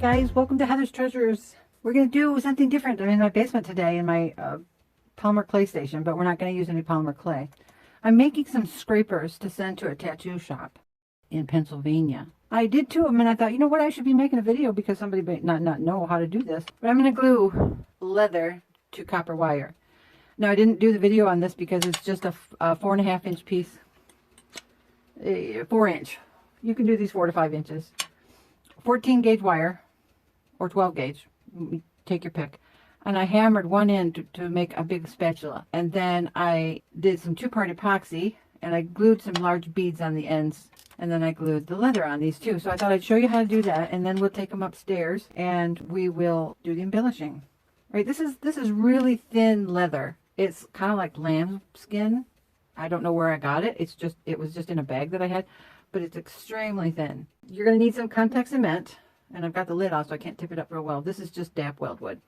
guys, welcome to Heather's Treasures. We're going to do something different. I'm in my basement today in my polymer clay station, but we're not going to use any polymer clay. I'm making some scrapers to send to a tattoo shop in Pennsylvania. I did two of them and I thought, you know what, I should be making a video because somebody may not know how to do this. But I'm going to glue leather to copper wire. Now I didn't do the video on this because it's just a 4.5 inch piece. 4 inch. You can do these 4 to 5 inches. 14 gauge wire or 12 gauge, take your pick. And I hammered one end to make a big spatula. And then I did some 2-part epoxy and I glued some large beads on the ends. And then I glued the leather on these too. So I thought I'd show you how to do that. And then we'll take them upstairs and we will do the embellishing. Right, this is really thin leather. It's kind of like lamb skin. I don't know where I got it. It was just in a bag that I had, but it's extremely thin. You're going to need some contact cement, and I've got the lid off so I can't tip it up real well. This is just damp weldwood.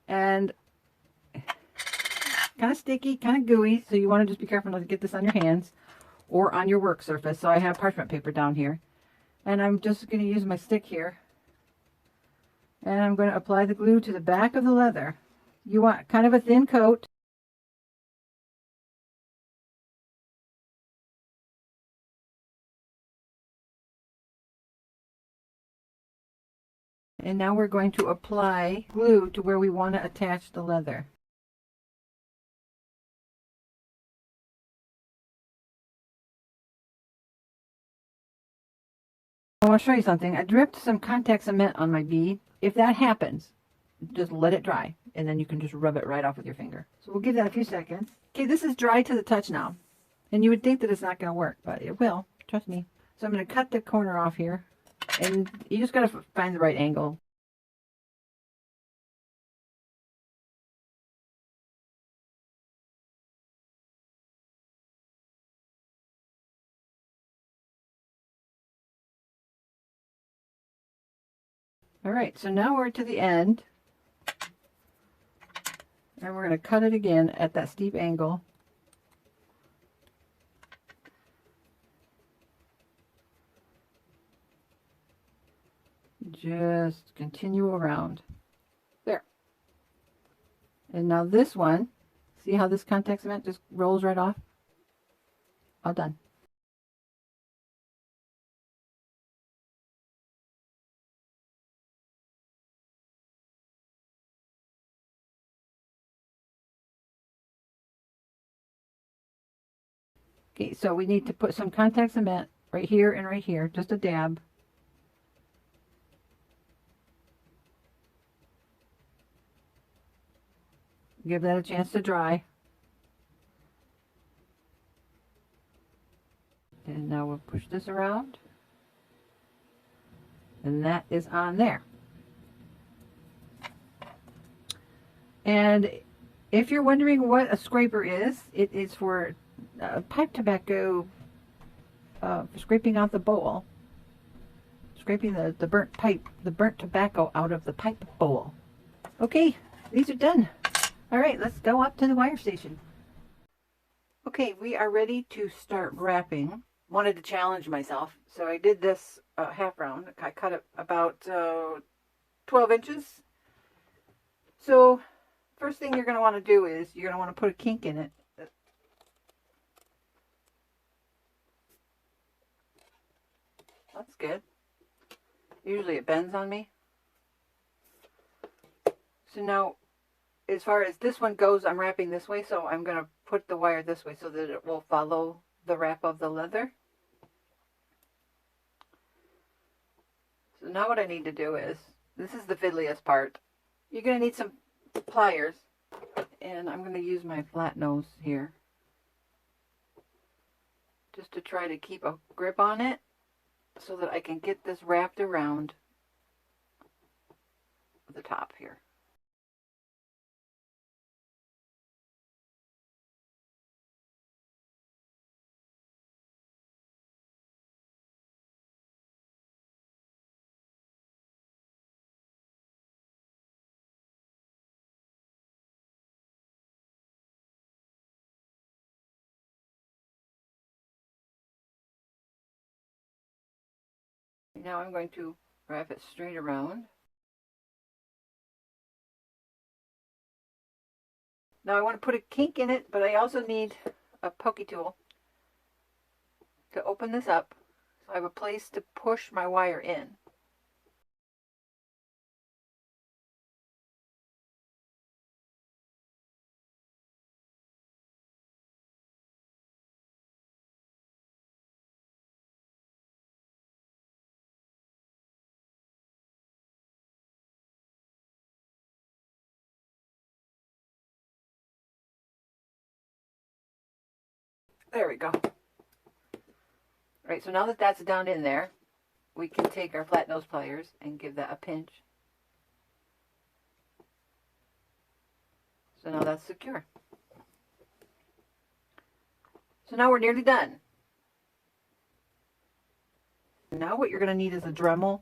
And kind of sticky, kind of gooey, so you want to just be careful not to get this on your hands or on your work surface. So I have parchment paper down here, and I'm just going to use my stick here, and I'm going to apply the glue to the back of the leather. You want kind of a thin coat. And now we're going to apply glue to where we want to attach the leather. I want to show you something. I dripped some contact cement on my bead. If that happens, just let it dry, and then you can just rub it right off with your finger. So we'll give that a few seconds. Okay, this is dry to the touch now. And you would think that it's not going to work, but it will. Trust me. So I'm going to cut the corner off here. And you just got to find the right angle. All right, so now we're to the end. And we're going to cut it again at that steep angle. Just continue around. There. And now this one, see how this contact cement just rolls right off? All done. Okay, so we need to put some contact cement right here and right here, just a dab. Give that a chance to dry. And now we'll push this around. And that is on there. And if you're wondering what a scraper is, it is for pipe tobacco, for scraping out the bowl. Scraping the burnt tobacco out of the pipe bowl. Okay, these are done. All right, let's go up to the wire station. Okay, we are ready to start wrapping. Wanted to challenge myself, so I did this half round. I cut it about 12 inches. So first thing you're going to want to do is you're going to want to put a kink in it. That's good. Usually it bends on me. So now, as far as this one goes, I'm wrapping this way, so I'm going to put the wire this way so that it will follow the wrap of the leather. So now what I need to do is, this is the fiddliest part. You're going to need some pliers, and I'm going to use my flat nose here just to try to keep a grip on it so that I can get this wrapped around the top here. Now I'm going to Wrap it straight around. Now I want to put a kink in it, but I also need a pokey tool to open this up so I have a place to push my wire in. There we go. All right, so now that that's down in there, we can take our flat nose pliers and give that a pinch. So now that's secure. So now we're nearly done. Now what you're going to need is a Dremel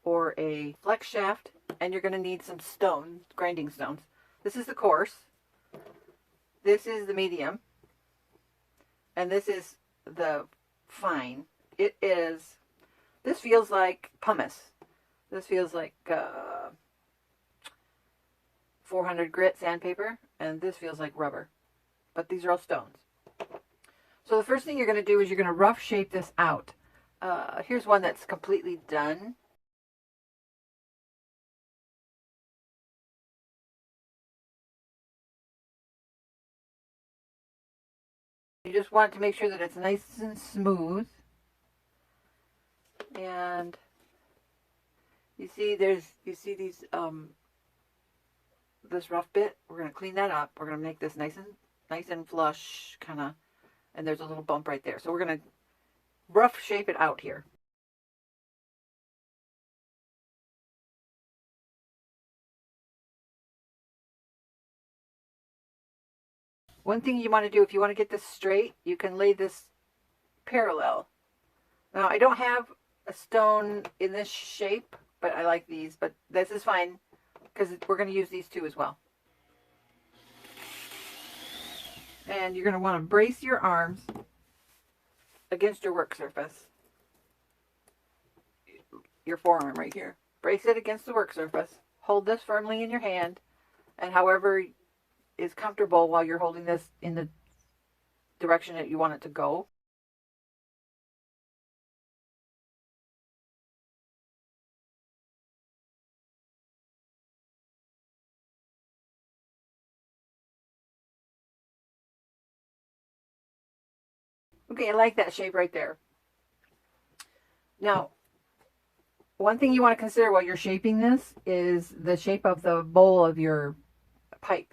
or a flex shaft, and you're going to need some stones, grinding stones. This is the coarse, this is the medium, and this is the fine. This feels like pumice. This feels like 400 grit sandpaper, and this feels like rubber. But these are all stones. So the first thing you're going to do is you're going to rough shape this out. Here's one that's completely done. You just want to make sure that it's nice and smooth. And you see these this rough bit. We're going to clean that up. We're going to make this nice and flush, kind of, and there's a little bump right there. So we're going to rough shape it out here. One thing you want to do, if you want to get this straight, you can lay this parallel. Now, I don't have a stone in this shape, but I like these, but this is fine because we're going to use these two as well. And you're going to want to brace your arms against your work surface. Your forearm right here. Brace it against the work surface. Hold this firmly in your hand, and however is comfortable while you're holding this in the direction that you want it to go. Okay, I like that shape right there. Now, one thing you want to consider while you're shaping this is the shape of the bowl of your pipe.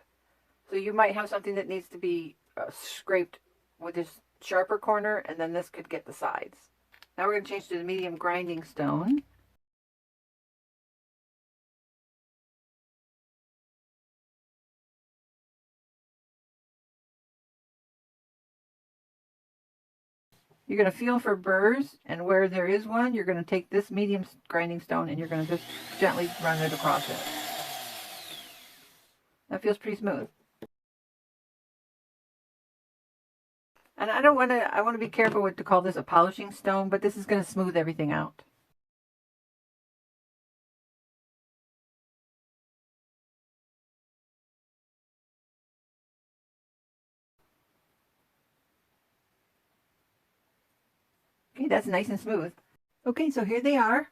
So you might have something that needs to be scraped with this sharper corner, and then this could get the sides. Now we're going to change to the medium grinding stone. You're going to feel for burrs, and where there is one, you're going to take this medium grinding stone and you're going to just gently run it across it. That feels pretty smooth. And I want to be careful with to call this a polishing stone, but this is going to smooth everything out. Okay, that's nice and smooth. Okay, so here they are.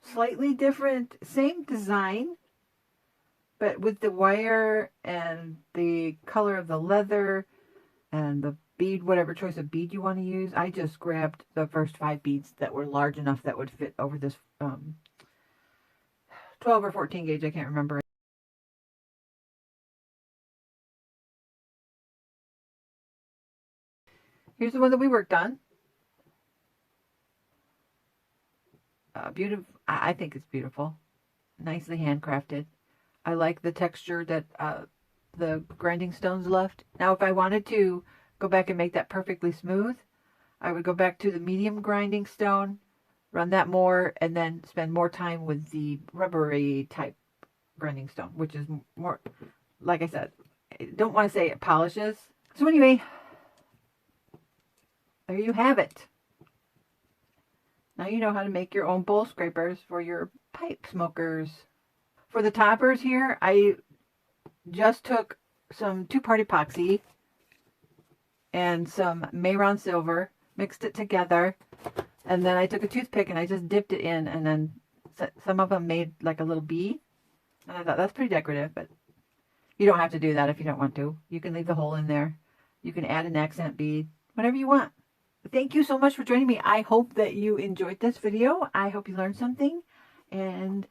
Slightly different, same design, but with the wire and the color of the leather and the bead, whatever choice of bead you want to use. I just grabbed the first 5 beads that were large enough that would fit over this 12 or 14 gauge, I can't remember. Here's the one that we worked on. Beautiful. I think it's beautiful. Nicely handcrafted. I like the texture that the grinding stones left. Now, if I wanted to go back and make that perfectly smooth, I would go back to the medium grinding stone, run that more, and then spend more time with the rubbery type grinding stone, which is more, like I said, I don't want to say it polishes. So anyway, there you have it. Now you know how to make your own bowl scrapers for your pipe smokers. For the toppers here, I just took some two-part epoxy and some Mayron silver, mixed it together, and then I took a toothpick and I just dipped it in, and then some of them made like a little bee, and I thought that's pretty decorative, but you don't have to do that if you don't want to. You can leave the hole in there. You can add an accent bead, whatever you want. Thank you so much for joining me. I hope that you enjoyed this video. I hope you learned something, and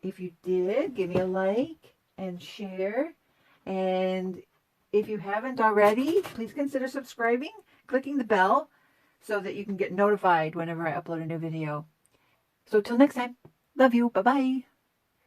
if you did, give me a like and share, and if you haven't already, please consider subscribing, clicking the bell so that you can get notified whenever I upload a new video. So till next time, love you. Bye-bye.